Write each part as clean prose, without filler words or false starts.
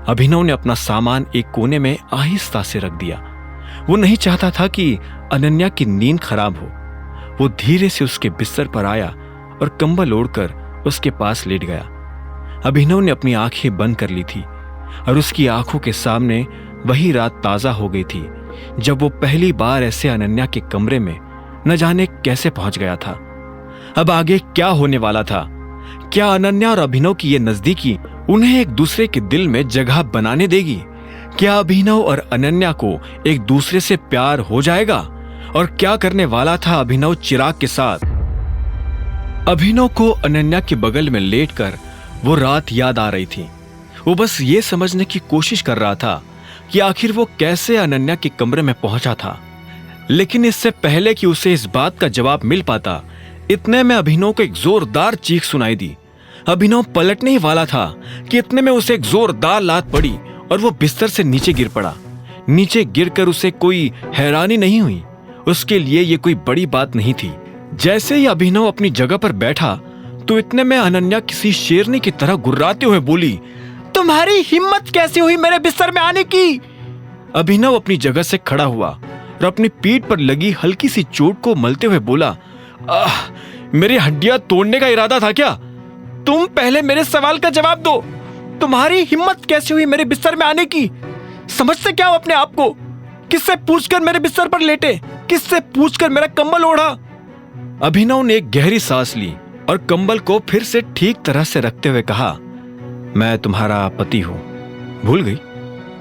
अभिनव ने अपना सामान एक कोने में आहिस्ता से रख दिया। वो नहीं चाहता था कि अनन्या की नींद खराब हो। वो धीरे से उसके बिस्तर पर आया और कंबल ओढ़कर उसके पास लेट गया। अभिनव ने अपनी आंखें बंद कर ली थी और उसकी आंखों के सामने वही रात ताजा हो गई थी जब वो पहली बार ऐसे अनन्या के कमरे में न जाने कैसे पहुंच गया था। अब आगे क्या होने वाला था? क्या अनन्या और अभिनव की ये नजदीकी उन्हें एक दूसरे के दिल में जगह बनाने देगी? क्या अभिनव और अनन्या को एक दूसरे से प्यार हो जाएगा? और क्या करने वाला था अभिनव चिराग के साथ? अभिनव को अनन्या के बगल में लेटकर वो रात याद आ रही थी। वो बस ये समझने की कोशिश कर रहा था कि आखिर वो कैसे अनन्या के कमरे में पहुंचा था। लेकिन इससे पहले कि उसे इस बात का जवाब मिल पाता, इतने में अभिनव को एक जोरदार चीख सुनाई दी। अभिनव पलटने ही वाला था कि इतने में उसे एक जोरदार लात पड़ी और वो बिस्तर से नीचे गिर पड़ा। नीचे गिरकर उसे कोई हैरानी नहीं हुई। उसके लिए ये कोई बड़ी बात नहीं थी। जैसे ही अभिनव अपनी जगह पर बैठा तो इतने में अनन्या किसी शेरनी की तरह गुर्राते हुए बोली, तुम्हारी हिम्मत कैसे हुई मेरे बिस्तर में आने की? अभिनव अपनी जगह से खड़ा हुआ और अपनी पीठ पर लगी हल्की सी चोट को मलते हुए बोला, मेरी हड्डियां तोड़ने का इरादा था क्या? तुम पहले मेरे सवाल का जवाब दो। तुम्हारी हिम्मत कैसे हुई मेरे बिस्तर में आने की? समझते क्या हो अपने आप को? किससे पूछकर मेरे बिस्तर पर लेटे? किससे पूछकर मेरा कंबल ओढ़ा? अभिनव ने एक गहरी सांस ली और कंबल को फिर से ठीक तरह से रखते हुए कहा, मैं तुम्हारा पति हूं, भूल गई?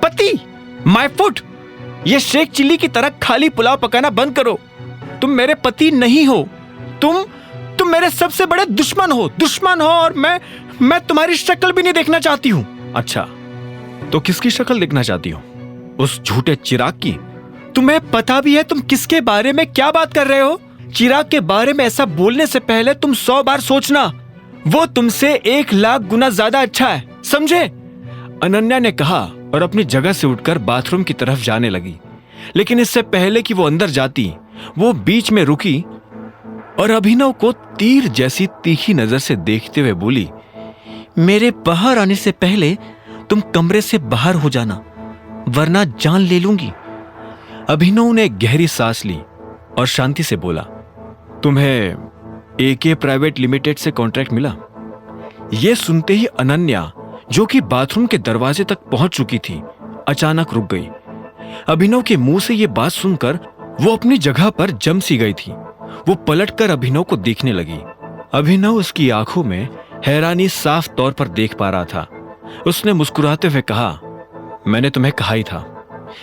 पति? My foot! ये शेख चिल्ली की तरह खाली पुलाव पकाना बंद करो। तुम मेरे पति नहीं हो। तुम मेरे सबसे बड़े दुश्मन हो और मैं तुम्हारी शक्ल भी नहीं देखना चाहती हूं। अच्छा, तो किसकी शक्ल देखना चाहती हो? उस झूठे चिराग की? तुम्हें पता भी है तुम किसके बारे में क्या बात कर रहे हो? चिराग के बारे में ऐसा बोलने से पहले तुम 100 बार सोचना। वो तुमसे 1 लाख गुना ज्यादा अच्छा है, समझे? अनन्या ने कहा और अपनी जगह से उठकर बाथरूम की तरफ जाने लगी। लेकिन इससे पहले कि वो अंदर जाती, वो बीच में रुकी और अभिनव को तीर जैसी तीखी नजर से देखते हुए बोली, मेरे बाहर आने से पहले तुम कमरे से बाहर हो जाना, वरना जान ले लूंगी। अभिनव ने गहरी सांस ली और शांति से बोला, तुम्हें एके प्राइवेट लिमिटेड से कॉन्ट्रैक्ट मिला? यह सुनते ही अनन्या, जो कि बाथरूम के दरवाजे तक पहुंच चुकी थी, अचानक रुक गई। अभिनव के मुंह से यह बात सुनकर वो अपनी जगह पर जम सी गई थी। वो पलटकर अभिनव को देखने लगी। अभिनव उसकी आंखों में हैरानी साफ तौर पर देख पा रहा था। उसने मुस्कुराते हुए कहा, मैंने तुम्हें कहा ही था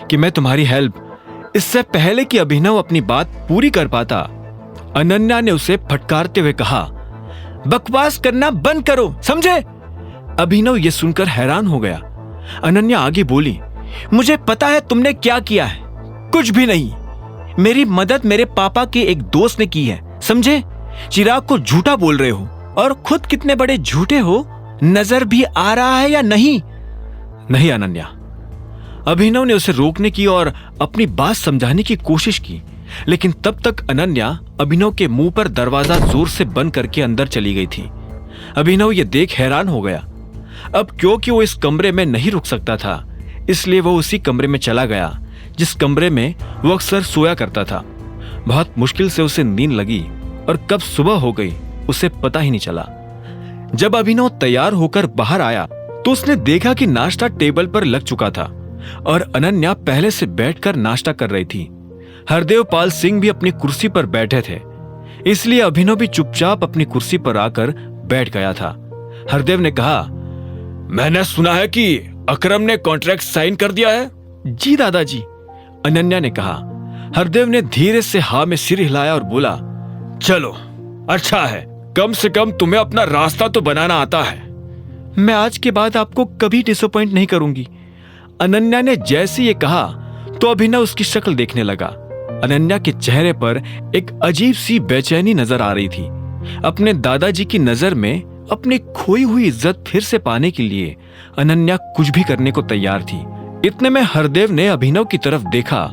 कि मैं तुम्हारी हेल्प। इससे पहले कि अभिनव अपनी बात पूरी कर पाता, अनन्या ने उसे फटकारते हुए कहा, बकवास करना बंद करो, समझे? अभिनव यह सुनकर हैरान हो गया। अनन्या आगे बोली, मुझे पता है तुमने क्या किया है। कुछ भी नहीं। मेरी मदद मेरे पापा के एक दोस्त ने की है, समझे? चिराग को झूठा बोल रहे हो और खुद कितने बड़े झूठे हो, नजर भी आ रहा है या नहीं? नहीं अनन्या। अभिनव ने उसे रोकने की और अपनी बात समझाने की कोशिश की, लेकिन तब तक अनन्या अभिनव के मुंह पर दरवाजा जोर से बंद करके अंदर चली गई थी। अभिनव यह देख हैरान हो गया। अब क्योंकि वो इस कमरे में नहीं रुक सकता था, इसलिए वो उसी कमरे में चला गया जिस कमरे में वो अक्सर सोया करता था। बहुत मुश्किल से उसे नींद लगी और कब सुबह हो गई उसे पता ही नहीं चला। जब अभिनव तैयार होकर बाहर आया तो उसने देखा कि नाश्ता टेबल पर लग चुका था और अनन्या पहले से बैठकर नाश्ता कर रही थी। हरदेव पाल सिंह भी अपनी कुर्सी पर बैठे थे, इसलिए अभिनव भी चुपचाप अपनी कुर्सी पर आकर बैठ गया था। हरदेव ने कहा, मैंने सुना है कि अकरम ने कॉन्ट्रैक्ट साइन कर दिया है। जी दादाजी, अनन्या ने कहा। हरदेव ने धीरे से हाँ में सिर हिलाया और बोला, चलो अच्छा है, कम से कम तुम्हें अपना रास्ता तो बनाना आता है। मैं आज के बाद आपको कभी डिसअपॉइंट नहीं करूंगी। अनन्या ने जैसे ये कहा तो अभिनव उसकी शक्ल देखने लगा। अनन्या के चेहरे पर एक अजीब सी बेचैनी नजर आ रही थी। अपने दादाजी की नजर में अपनी खोई हुई इज्जत फिर से पाने के लिए अनन्या कुछ भी करने को तैयार थी। इतने में हरदेव ने अभिनव की तरफ देखा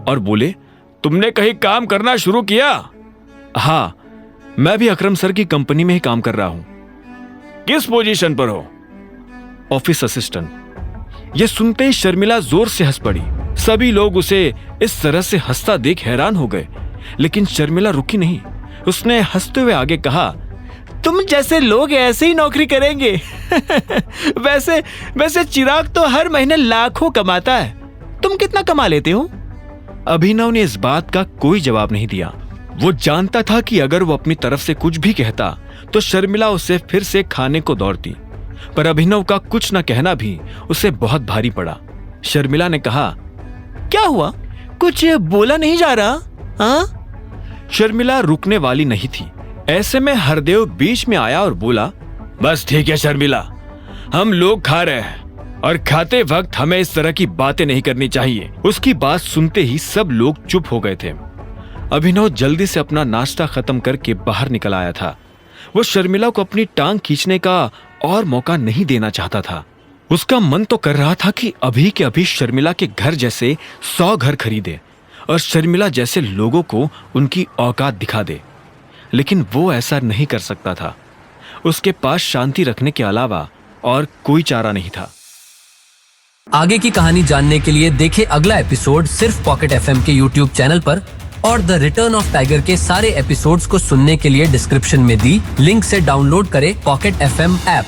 और बोले, तुमने कहीं काम करना शुरू किया? हाँ, मैं भी अकरम सर की कंपनी में ही काम कर रहा हूं। किस पोजीशन पर हो? Office assistant. यह सुनते ही शर्मिला जोर से हंस पड़ी। सभी लोग उसे इस तरह से हंसता देख हैरान हो गए, लेकिन शर्मिला रुकी नहीं। उसने हंसते हुए आगे कहा, तुम जैसे लोग ऐसे ही नौकरी करेंगे। वैसे चिराग तो हर महीने लाखों कमाता है, तुम कितना कमा लेते हो? अभिनव ने इस बात का कोई जवाब नहीं दिया। वो जानता था कि अगर वो अपनी तरफ से कुछ भी कहता तो शर्मिला उसे फिर से खाने को दौड़ती, पर अभिनव का कुछ न कहना भी उसे बहुत भारी पड़ा। शर्मिला ने कहा, क्या हुआ, कुछ बोला नहीं जा रहा? हाँ? शर्मिला रुकने वाली नहीं थी। ऐसे में हरदेव बीच में आया और बोला, बस ठीक है शर्मिला, हम लोग खा रहे हैं और खाते वक्त हमें इस तरह की बातें नहीं करनी चाहिए। उसकी बात सुनते ही सब लोग चुप हो गए थे। अभिनव जल्दी से अपना नाश्ता खत्म करके बाहर निकल आया था। वो शर्मिला को अपनी टांग खींचने का और मौका नहीं देना चाहता था। उसका मन तो कर रहा था कि अभी के अभी शर्मिला के घर जैसे 100 घर खरीदे और शर्मिला जैसे लोगों को उनकी औकात दिखा दे, लेकिन वो ऐसा नहीं कर सकता था। उसके पास शांति रखने के अलावा और कोई चारा नहीं था। आगे की कहानी जानने के लिए देखें अगला एपिसोड सिर्फ पॉकेट एफएम के यूट्यूब चैनल पर, और द रिटर्न ऑफ टाइगर के सारे एपिसोड्स को सुनने के लिए डिस्क्रिप्शन में दी लिंक से डाउनलोड करें पॉकेट एफएम ऐप।